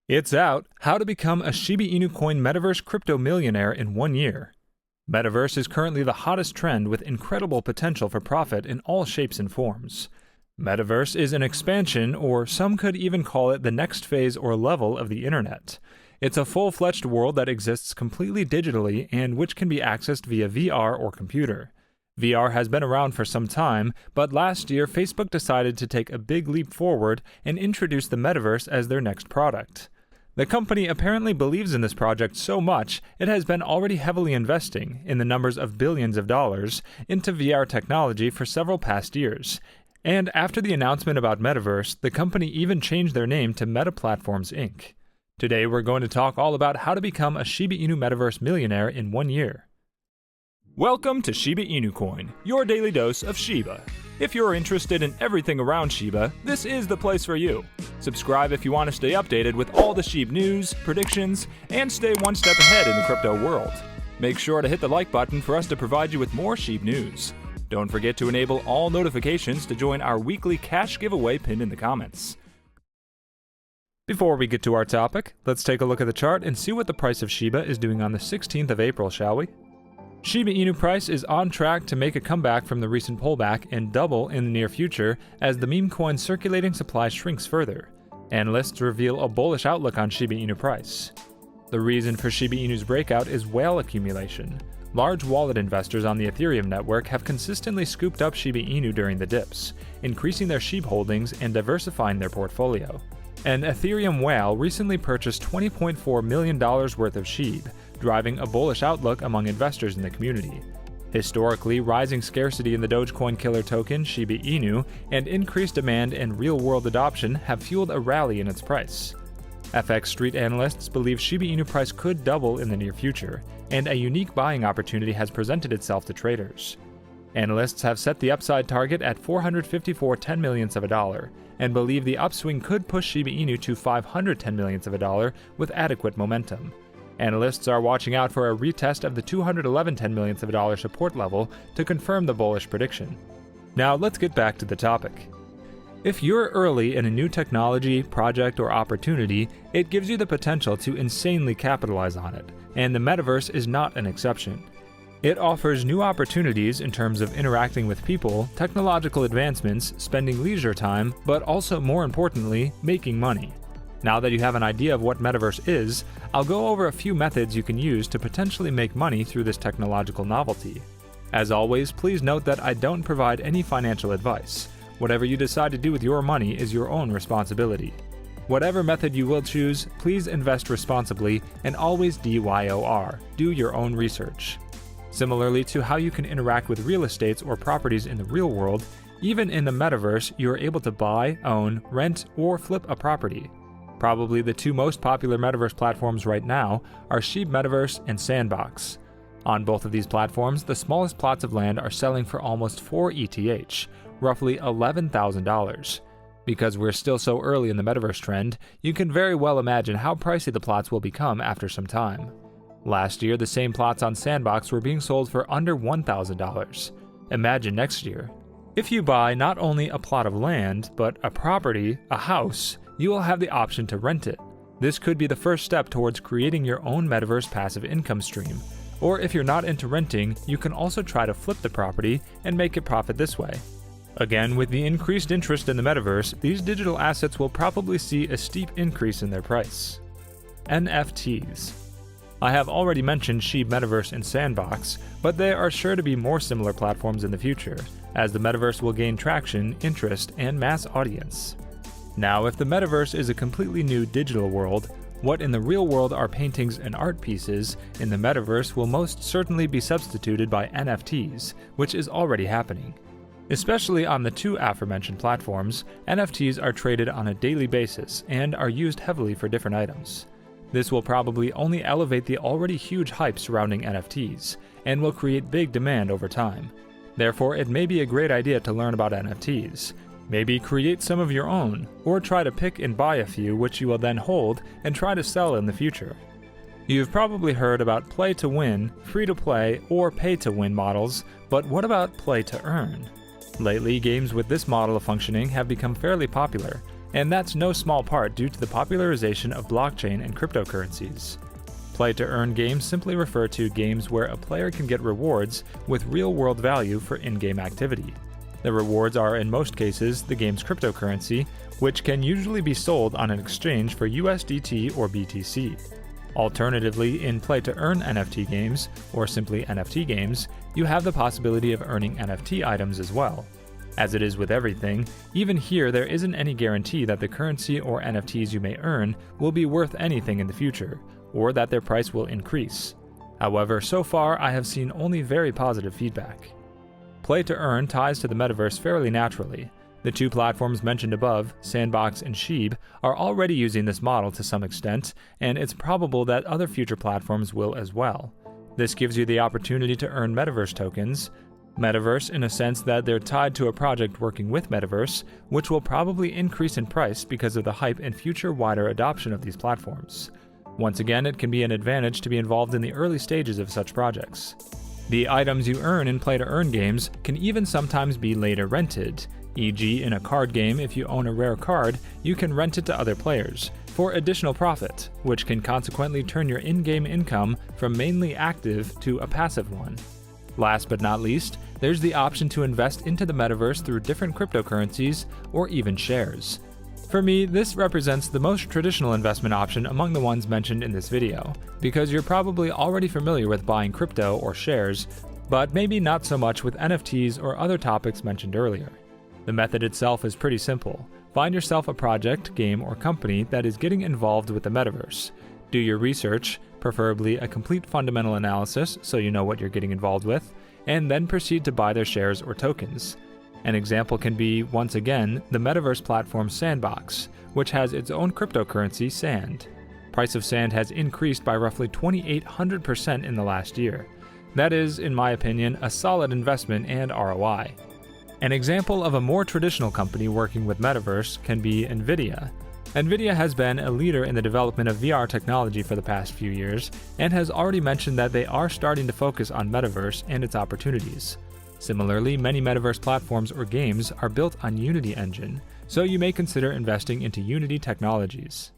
It's out, how to become a Shiba Inu Coin Metaverse crypto millionaire in 1 year. Metaverse is currently the hottest trend with incredible potential for profit in all shapes and forms. Metaverse is an expansion, or some could even call it the next phase or level of the internet. It's a full-fledged world that exists completely digitally and which can be accessed via VR or computer. VR has been around for some time, but last year Facebook decided to take a big leap forward and introduce the Metaverse as their next product. The company apparently believes in this project so much, it has been already heavily investing, in the numbers of billions of dollars, into VR technology for several past years. And after the announcement about Metaverse, the company even changed their name to Meta Platforms Inc. Today we're going to talk all about how to become a Shiba Inu Metaverse millionaire in 1 year. Welcome to Shiba Inu Coin, your daily dose of Shiba. If you're interested in everything around Shiba, this is the place for you. Subscribe if you want to stay updated with all the Shib news, predictions, and stay one step ahead in the crypto world. Make sure to hit the like button for us to provide you with more Shib news. Don't forget to enable all notifications to join our weekly cash giveaway pinned in the comments. Before we get to our topic, let's take a look at the chart and see what the price of Shiba is doing on the 16th of April, shall we? Shiba Inu price is on track to make a comeback from the recent pullback and double in the near future as the meme coin circulating supply shrinks further. Analysts reveal a bullish outlook on Shiba Inu price. The reason for Shiba Inu's breakout is whale accumulation. Large wallet investors on the Ethereum network have consistently scooped up Shiba Inu during the dips, increasing their Shib holdings and diversifying their portfolio. An Ethereum whale recently purchased $20.4 million worth of Shib, driving a bullish outlook among investors in the community. Historically, rising scarcity in the Dogecoin killer token Shiba Inu and increased demand and real-world adoption have fueled a rally in its price. FX Street analysts believe Shiba Inu price could double in the near future, and a unique buying opportunity has presented itself to traders. Analysts have set the upside target at 454 10 millionths of a dollar, and believe the upswing could push Shiba Inu to 510 millionths of a dollar with adequate momentum. Analysts are watching out for a retest of the 211 10 millionths of a dollar support level to confirm the bullish prediction. Now let's get back to the topic. If you're early in a new technology, project, or opportunity, it gives you the potential to insanely capitalize on it, and the Metaverse is not an exception. It offers new opportunities in terms of interacting with people, technological advancements, spending leisure time, but also more importantly, making money. Now that you have an idea of what Metaverse is, I'll go over a few methods you can use to potentially make money through this technological novelty. As always, please note that I don't provide any financial advice. Whatever you decide to do with your money is your own responsibility. Whatever method you will choose, please invest responsibly and always DYOR, do your own research. Similarly to how you can interact with real estates or properties in the real world, even in the Metaverse, you are able to buy, own, rent, or flip a property. Probably the two most popular Metaverse platforms right now are Shib Metaverse and Sandbox. On both of these platforms, the smallest plots of land are selling for almost 4 ETH, roughly $11,000. Because we're still so early in the Metaverse trend, you can very well imagine how pricey the plots will become after some time. Last year, the same plots on Sandbox were being sold for under $1,000. Imagine next year. If you buy not only a plot of land, but a property, a house, you will have the option to rent it. This could be the first step towards creating your own Metaverse passive income stream. Or if you're not into renting, you can also try to flip the property and make a profit this way. Again, with the increased interest in the Metaverse, these digital assets will probably see a steep increase in their price. NFTs. I have already mentioned Shib Metaverse and Sandbox, but there are sure to be more similar platforms in the future, as the Metaverse will gain traction, interest, and mass audience. Now, if the Metaverse is a completely new digital world, what in the real world are paintings and art pieces, in the Metaverse will most certainly be substituted by NFTs, which is already happening. Especially on the two aforementioned platforms, NFTs are traded on a daily basis and are used heavily for different items. This will probably only elevate the already huge hype surrounding NFTs, and will create big demand over time. Therefore, it may be a great idea to learn about NFTs. Maybe create some of your own, or try to pick and buy a few which you will then hold and try to sell in the future. You've probably heard about play to win, free to play, or pay to win models, but what about play to earn? Lately, games with this model of functioning have become fairly popular, and that's no small part due to the popularization of blockchain and cryptocurrencies. Play-to-earn games simply refer to games where a player can get rewards with real-world value for in-game activity. The rewards are, in most cases, the game's cryptocurrency, which can usually be sold on an exchange for USDT or BTC. Alternatively, in play-to-earn NFT games, or simply NFT games, you have the possibility of earning NFT items as well. As it is with everything, even here there isn't any guarantee that the currency or NFTs you may earn will be worth anything in the future, or that their price will increase. However, so far I have seen only very positive feedback. Play-to-earn ties to the metaverse fairly naturally. The two platforms mentioned above, Sandbox and Shib, are already using this model to some extent, and it's probable that other future platforms will as well. This gives you the opportunity to earn Metaverse tokens. Metaverse in a sense that they're tied to a project working with Metaverse, which will probably increase in price because of the hype and future wider adoption of these platforms. Once again, it can be an advantage to be involved in the early stages of such projects. The items you earn in play-to-earn games can even sometimes be later rented, e.g. in a card game if you own a rare card, you can rent it to other players, for additional profit, which can consequently turn your in-game income from mainly active to a passive one. Last but not least, there's the option to invest into the metaverse through different cryptocurrencies or even shares. For me, this represents the most traditional investment option among the ones mentioned in this video, because you're probably already familiar with buying crypto or shares, but maybe not so much with NFTs or other topics mentioned earlier. The method itself is pretty simple. Find yourself a project, game, or company that is getting involved with the metaverse. Do your research, preferably a complete fundamental analysis so you know what you're getting involved with, and then proceed to buy their shares or tokens. An example can be, once again, the metaverse platform Sandbox, which has its own cryptocurrency, Sand. Price of Sand has increased by roughly 2,800% in the last year. That is, in my opinion, a solid investment and ROI. An example of a more traditional company working with Metaverse can be NVIDIA. NVIDIA has been a leader in the development of VR technology for the past few years, and has already mentioned that they are starting to focus on Metaverse and its opportunities. Similarly, many Metaverse platforms or games are built on Unity engine, so you may consider investing into Unity technologies.